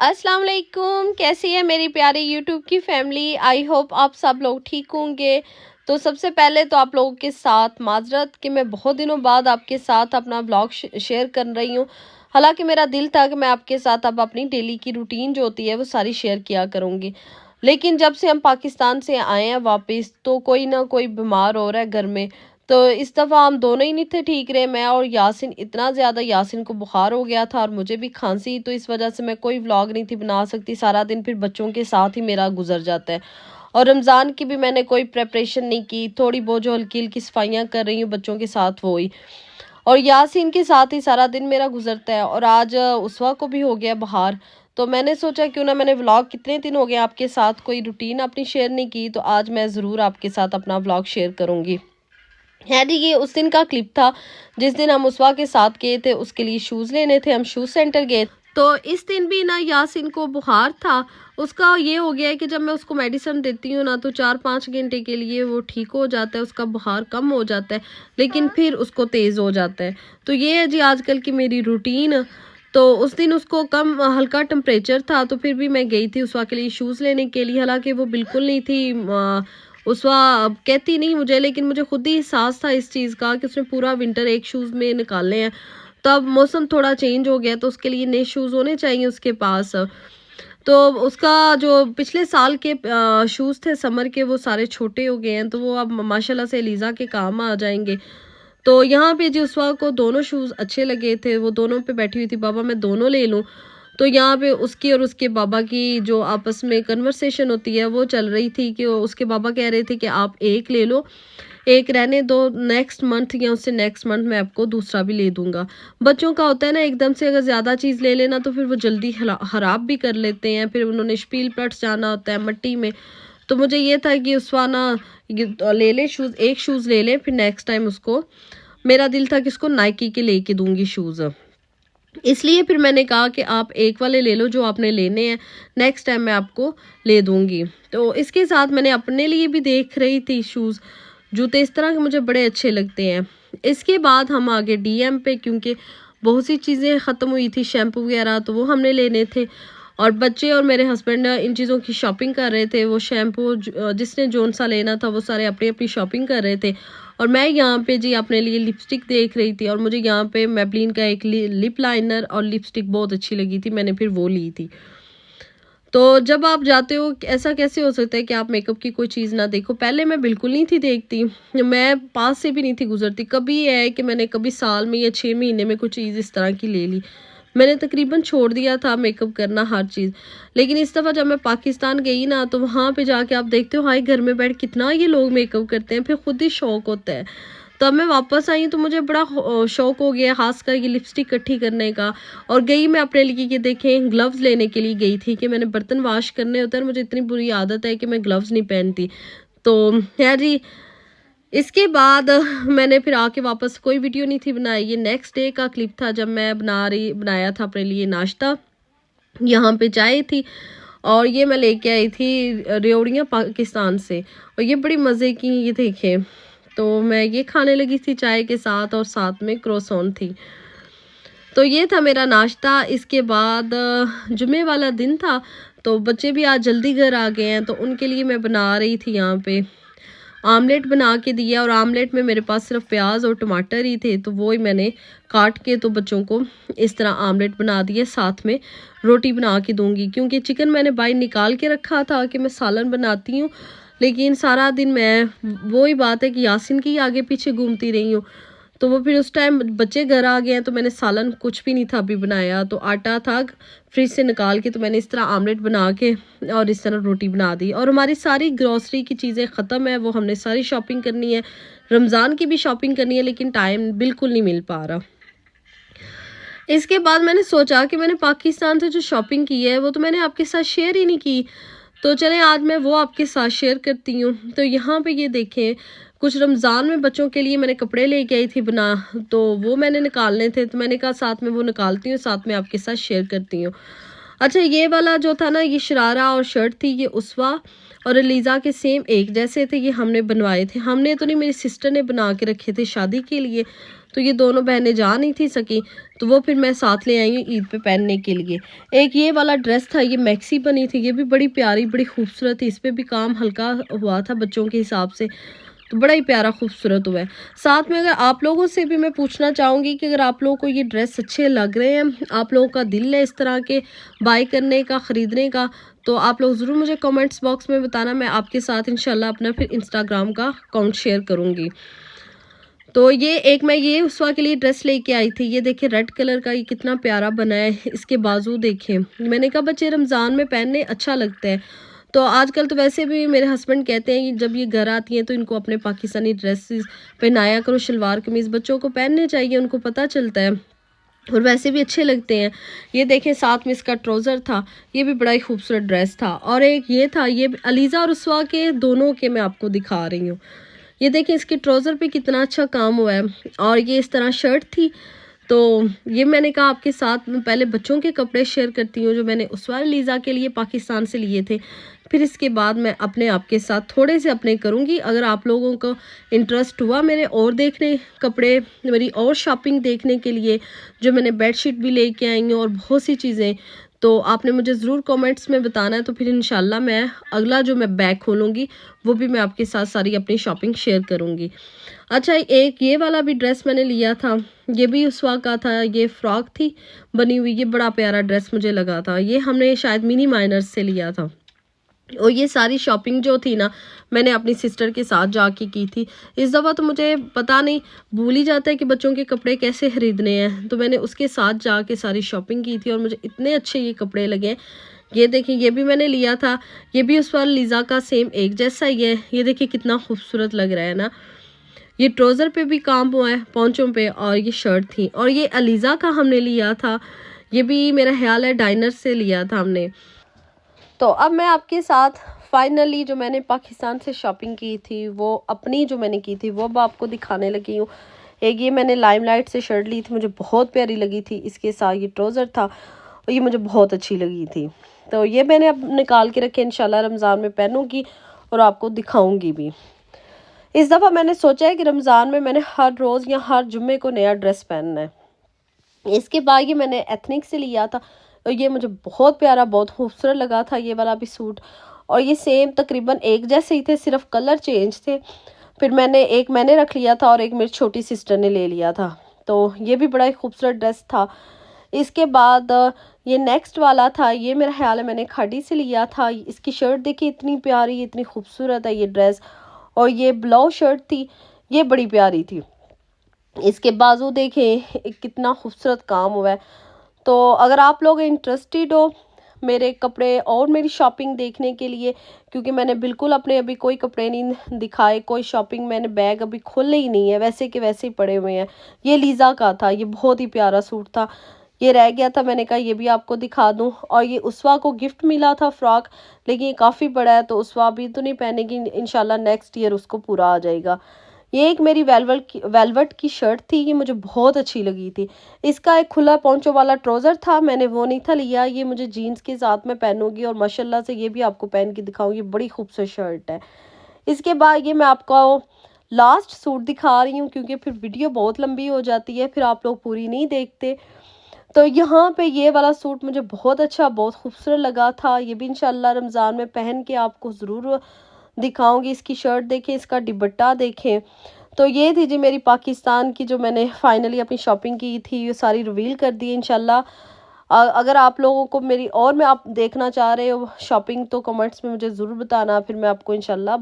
अस्सलाम वालेकुम, कैसी है मेरी प्यारी यूट्यूब की फैमिली। आई होप आप सब लोग ठीक होंगे। तो सबसे पहले तो आप लोगों के साथ माजरत कि मैं बहुत दिनों बाद आपके साथ अपना ब्लॉग शेयर कर रही हूँ। हालांकि मेरा दिल था कि मैं आपके साथ अब अपनी डेली की रूटीन जो होती है वो सारी शेयर किया करूँगी, लेकिन जब से हम पाकिस्तान से आए हैं वापस तो कोई ना कोई बीमार हो रहा है घर में। तो इस दफ़ा हम दोनों ही नहीं थे ठीक रहे, मैं और यासिन। इतना ज़्यादा यासिन को बुखार हो गया था और मुझे भी खांसी, तो इस वजह से मैं कोई व्लॉग नहीं थी बना सकती। सारा दिन फिर बच्चों के साथ ही मेरा गुजर जाता है और रमज़ान की भी मैंने कोई प्रेपरेशन नहीं की। थोड़ी बहुत जो हल्की हल्की सफाइयाँ कर रही हूँ बच्चों के साथ वो ही, और यासीन के साथ ही सारा दिन मेरा गुजरता है। और आज उसवा को भी हो गया बाहर, तो मैंने सोचा क्यों ना मैंने व्लॉग, कितने दिन हो गए आपके साथ कोई रूटीन अपनी शेयर नहीं की, तो आज मैं ज़रूर आपके साथ अपना व्लॉग शेयर करूँगी। है जी, ये उस दिन का क्लिप था जिस दिन हम उसवा के साथ गए थे, उसके लिए शूज़ लेने थे, हम शूज़ सेंटर गए। तो इस दिन भी ना यासिन को बुखार था। उसका ये हो गया है कि जब मैं उसको मेडिसिन देती हूँ ना तो 4-5 घंटे के लिए वो ठीक हो जाता है, उसका बुखार कम हो जाता है, लेकिन फिर उसको तेज़ हो जाता है। तो ये है जी आजकल की मेरी रूटीन। तो उस दिन उसको कम हल्का टेम्परेचर था, तो फिर भी मैं गई थी उसवा के लिए शूज़ लेने के लिए। हालांकि वो बिल्कुल नहीं थी उसवा अब कहती नहीं मुझे, लेकिन मुझे खुद ही एहसास था इस चीज़ का कि उसने पूरा विंटर एक शूज़ में निकाले हैं। तब मौसम थोड़ा चेंज हो गया तो उसके लिए नए शूज़ होने चाहिए उसके पास। तो उसका जो पिछले साल के शूज़ थे समर के, वो सारे छोटे हो गए हैं, तो वो अब माशाल्लाह से एलिज़ा के काम आ जाएंगे। तो यहाँ पे जी उसवा को दोनों शूज़ अच्छे लगे थे, वो दोनों पे बैठी हुई थी, बाबा मैं दोनों ले लूँ। तो यहाँ पे उसकी और उसके बाबा की जो आपस में कन्वर्सेशन होती है वो चल रही थी कि उसके बाबा कह रहे थे कि आप एक ले लो, एक रहने दो, नेक्स्ट मंथ या उससे नेक्स्ट मंथ मैं आपको दूसरा भी ले दूंगा। बच्चों का होता है ना, एकदम से अगर ज़्यादा चीज़ ले लेना तो फिर वो जल्दी ख़राब भी कर लेते हैं, फिर उन्होंने स्पील प्लट्स जाना होता है मट्टी में। तो मुझे ये था कि उसवा ना ले ले शूज़, एक शूज़ ले ले, फिर नेक्स्ट टाइम उसको, मेरा दिल था कि उसको नाइकी के लेके दूंगी शूज़। इसलिए फिर मैंने कहा कि आप एक वाले ले लो जो आपने लेने हैं, नेक्स्ट टाइम मैं आपको ले दूंगी। तो इसके साथ मैंने अपने लिए भी देख रही थी शूज़, जूते इस तरह के मुझे बड़े अच्छे लगते हैं। इसके बाद हम आगे डीएम पे, क्योंकि बहुत सी चीज़ें ख़त्म हुई थी, शैम्पू वगैरह, तो वो हमने लेने थे। और बच्चे और मेरे हस्बैंड इन चीज़ों की शॉपिंग कर रहे थे। वो शैम्पू जिसने जोन सा लेना था वो सारे अपनी अपनी शॉपिंग कर रहे थे, और मैं यहाँ पे जी अपने लिए लिपस्टिक देख रही थी। और मुझे यहाँ पे मैबलिन का एक लिप लाइनर और लिपस्टिक बहुत अच्छी लगी थी, मैंने फिर वो ली थी। तो जब आप जाते हो, ऐसा कैसे हो सकता है कि आप मेकअप की कोई चीज़ ना देखो। पहले मैं बिल्कुल नहीं थी देखती, मैं पास से भी नहीं थी गुजरती। कभी ये है कि मैंने कभी साल में या 6 महीने में कुछ चीज़ इस तरह की ले ली। मैंने तकरीबन छोड़ दिया था मेकअप करना, हर चीज़। लेकिन इस दफ़ा जब मैं पाकिस्तान गई ना, तो वहाँ पे जाके आप देखते हो हाय घर में बैठ कितना ये लोग मेकअप करते हैं, फिर खुद ही शौक होता है। तब मैं वापस आई तो मुझे बड़ा शौक हो गया, खास कर ये लिपस्टिक इकट्ठी करने का। और गई मैं अपने लिए, कि देखें ग्लव्स लेने के लिए गई थी कि मैंने बर्तन वॉश करने होते हैं, मुझे इतनी बुरी आदत है कि मैं ग्लव्स नहीं पहनती। तो है जी, इसके बाद मैंने फिर आके वापस कोई वीडियो नहीं थी बनाई। ये नेक्स्ट डे का क्लिप था जब मैं बनाया था अपने लिए नाश्ता। यहाँ पे चाय थी और ये मैं लेके आई थी रेवड़ियाँ पाकिस्तान से, और ये बड़ी मज़े की, ये देखें। तो मैं ये खाने लगी थी चाय के साथ, और साथ में क्रोसॉन थी। तो ये था मेरा नाश्ता। इसके बाद जुमे वाला दिन था, तो बच्चे भी आज जल्दी घर आ गए हैं, तो उनके लिए मैं बना रही थी यहाँ पे आमलेट बना के दिया। और आमलेट में मेरे पास सिर्फ प्याज और टमाटर ही थे, तो वो ही मैंने काट के तो बच्चों को इस तरह आमलेट बना दिए। साथ में रोटी बना के दूंगी, क्योंकि चिकन मैंने बाहर निकाल के रखा था कि मैं सालन बनाती हूँ, लेकिन सारा दिन मैं, वही बात है कि यासिन की आगे पीछे घूमती रही हूँ। तो वो फिर उस टाइम बच्चे घर आ गए हैं, तो मैंने सालन कुछ भी नहीं था अभी बनाया, तो आटा था फ्रिज से निकाल के, तो मैंने इस तरह आमलेट बना के और इस तरह रोटी बना दी। और हमारी सारी ग्रॉसरी की चीज़ें ख़त्म है, वो हमने सारी शॉपिंग करनी है, रमज़ान की भी शॉपिंग करनी है, लेकिन टाइम बिल्कुल नहीं मिल पा रहा। इसके बाद मैंने सोचा कि मैंने पाकिस्तान से जो शॉपिंग की है वो तो मैंने आपके साथ शेयर ही नहीं की, तो चलें आज मैं वो आपके साथ शेयर करती हूँ। तो यहाँ पे ये देखें, कुछ रमज़ान में बच्चों के लिए मैंने कपड़े लेके आई थी बना, तो वो मैंने निकालने थे, तो मैंने कहा साथ में वो निकालती हूँ, साथ में आपके साथ शेयर करती हूँ। अच्छा, ये वाला जो था ना, ये शरारा और शर्ट थी, ये उसवा और अलीज़ा के सेम एक जैसे थे, ये हमने बनवाए थे। हमने तो नहीं, मेरी सिस्टर ने बना के रखे थे शादी के लिए। तो ये दोनों बहनें जा नहीं थी सकी, तो वो फिर मैं साथ ले आई हूँ ईद पे पहनने के लिए। एक ये वाला ड्रेस था, ये मैक्सी बनी थी, ये भी बड़ी प्यारी बड़ी खूबसूरत थी। इस पर भी काम हल्का हुआ था बच्चों के हिसाब से, तो बड़ा ही प्यारा खूबसूरत हुआ है। साथ में अगर आप लोगों से भी मैं पूछना चाहूँगी कि अगर आप लोगों को ये ड्रेस अच्छे लग रहे हैं, आप लोगों का दिल है इस तरह के बाय करने का, ख़रीदने का, तो आप लोग ज़रूर मुझे कमेंट्स बॉक्स में बताना। मैं आपके साथ इंशाल्लाह अपना फिर इंस्टाग्राम का अकाउंट शेयर करूँगी। तो ये एक मैं ये उसवा के लिए ड्रेस लेके आई थी। ये देखिए रेड कलर का, ये कितना प्यारा बना है। इसके बाजू देखें, मैंने कहा बच्चे रमज़ान में पहनने अच्छा लगता है। तो आजकल तो वैसे भी मेरे हस्बैंड कहते हैं कि जब ये घर आती हैं तो इनको अपने पाकिस्तानी ड्रेसेस पहनाया करो, शलवार कमीज़ बच्चों को पहनने चाहिए, उनको पता चलता है और वैसे भी अच्छे लगते हैं। ये देखें साथ में इसका ट्राउज़र था, ये भी बड़ा ही खूबसूरत ड्रेस था। और एक ये था, ये अलीज़ा और उसवा के दोनों के मैं आपको दिखा रही हूँ। ये देखिए इसके ट्राउज़र पे कितना अच्छा काम हुआ है। और ये इस तरह शर्ट थी, तो ये मैंने कहा आपके साथ मैं पहले बच्चों के कपड़े शेयर करती हूँ जो मैंने उसवा लीज़ा के लिए पाकिस्तान से लिए थे, फिर इसके बाद मैं अपने आपके साथ थोड़े से अपने करूँगी। अगर आप लोगों को इंटरेस्ट हुआ मेरे और देखने कपड़े, मेरी और शॉपिंग देखने के लिए, जो मैंने बेडशीट भी लेके आई हूँ और बहुत सी चीज़ें, तो आपने मुझे ज़रूर कमेंट्स में बताना है। तो फिर इंशाल्लाह मैं अगला जो मैं बैग खोलूँगी वो भी मैं आपके साथ सारी अपनी शॉपिंग शेयर करूँगी। अच्छा, एक ये वाला भी ड्रेस मैंने लिया था, ये भी उसवा का था। ये फ्रॉक थी बनी हुई, ये बड़ा प्यारा ड्रेस मुझे लगा था। ये हमने शायद मिनी माइनर्स से लिया था। और ये सारी शॉपिंग जो थी ना, मैंने अपनी सिस्टर के साथ जाके की थी। इस दफ़ा तो मुझे पता नहीं भूल ही जाता है कि बच्चों के कपड़े कैसे ख़रीदने हैं, तो मैंने उसके साथ जाके सारी शॉपिंग की थी और मुझे इतने अच्छे ये कपड़े लगे। ये देखिए ये भी मैंने लिया था, ये भी उस वाला लीज़ा का सेम एक जैसा ही है। ये देखिए कितना खूबसूरत लग रहा है ना। ये ट्राउज़र पे भी काम हुआ है, पौंचों पे, और ये शर्ट थी। और ये अलीज़ा का हमने लिया था, ये भी मेरा ख्याल है डाइनर से लिया था हमने। तो अब मैं आपके साथ फाइनली जो मैंने पाकिस्तान से शॉपिंग की थी, वो अपनी जो मैंने की थी वो अब आपको दिखाने लगी हूँ। एक ये मैंने लाइमलाइट से शर्ट ली थी, मुझे बहुत प्यारी लगी थी। इसके साथ ये ट्राउज़र था और ये मुझे बहुत अच्छी लगी थी। तो ये मैंने अब निकाल के रखे, इंशाल्लाह रमज़ान में पहनूंगी और आपको दिखाऊंगी भी। इस दफ़ा मैंने सोचा है कि रमज़ान में मैंने हर रोज़ या हर जुम्मे को नया ड्रेस पहनना है। इसके बाद ये मैंने एथनिक से लिया था और ये मुझे बहुत प्यारा, बहुत खूबसूरत लगा था ये वाला भी सूट। और ये सेम तकरीबन एक जैसे ही थे, सिर्फ कलर चेंज थे। फिर मैंने रख लिया था और एक मेरी छोटी सिस्टर ने ले लिया था। तो ये भी बड़ा ही खूबसूरत ड्रेस था। इसके बाद ये नेक्स्ट वाला था, ये मेरा ख्याल है मैंने खाड़ी से लिया था। इसकी शर्ट देखिए इतनी प्यारी, इतनी खूबसूरत है ये ड्रेस। और ये ब्लाउज शर्ट थी, ये बड़ी प्यारी थी। इसके बाजू देखें कितना खूबसूरत काम हुआ है। तो अगर आप लोग इंटरेस्टेड हो मेरे कपड़े और मेरी शॉपिंग देखने के लिए, क्योंकि मैंने बिल्कुल अपने अभी कोई कपड़े नहीं दिखाए, कोई शॉपिंग मैंने बैग अभी खोले ही नहीं है, वैसे के वैसे ही पड़े हुए हैं। ये लीज़ा का था, ये बहुत ही प्यारा सूट था, ये रह गया था, मैंने कहा ये भी आपको दिखा दूं। और ये उसवा को गिफ्ट मिला था फ्रॉक, लेकिन ये काफ़ी बड़ा है तो उसवा अभी तो नहीं पहनेगी, इंशाल्लाह नेक्स्ट ईयर उसको पूरा आ जाएगा। ये एक मेरी वेलवेट की शर्ट थी, ये मुझे बहुत अच्छी लगी थी। इसका एक खुला पोंचो वाला ट्राउज़र था, मैंने वो नहीं था लिया। ये मुझे जीन्स के साथ में पहनूंगी और माशाल्लाह से ये भी आपको पहन के दिखाऊंगी, बड़ी खूबसूरत शर्ट है। इसके बाद ये मैं आपको लास्ट सूट दिखा रही हूँ, क्योंकि फिर वीडियो बहुत लंबी हो जाती है, फिर आप लोग पूरी नहीं देखते। तो यहाँ पे ये वाला सूट मुझे बहुत अच्छा, बहुत खूबसूरत लगा था। ये भी इंशाल्लाह रमज़ान में पहन के आपको ज़रूर दिखाऊंगी। इसकी शर्ट देखें, इसका दुपट्टा देखें। तो ये थी जी मेरी पाकिस्तान की जो मैंने फाइनली अपनी शॉपिंग की थी, ये सारी रिवील कर दी इंशाल्लाह। अगर आप लोगों को मेरी और मैं आप देखना चाह रहे हो शॉपिंग, तो कमेंट्स में मुझे ज़रूर बताना, फिर मैं आपको इंशाल्लाह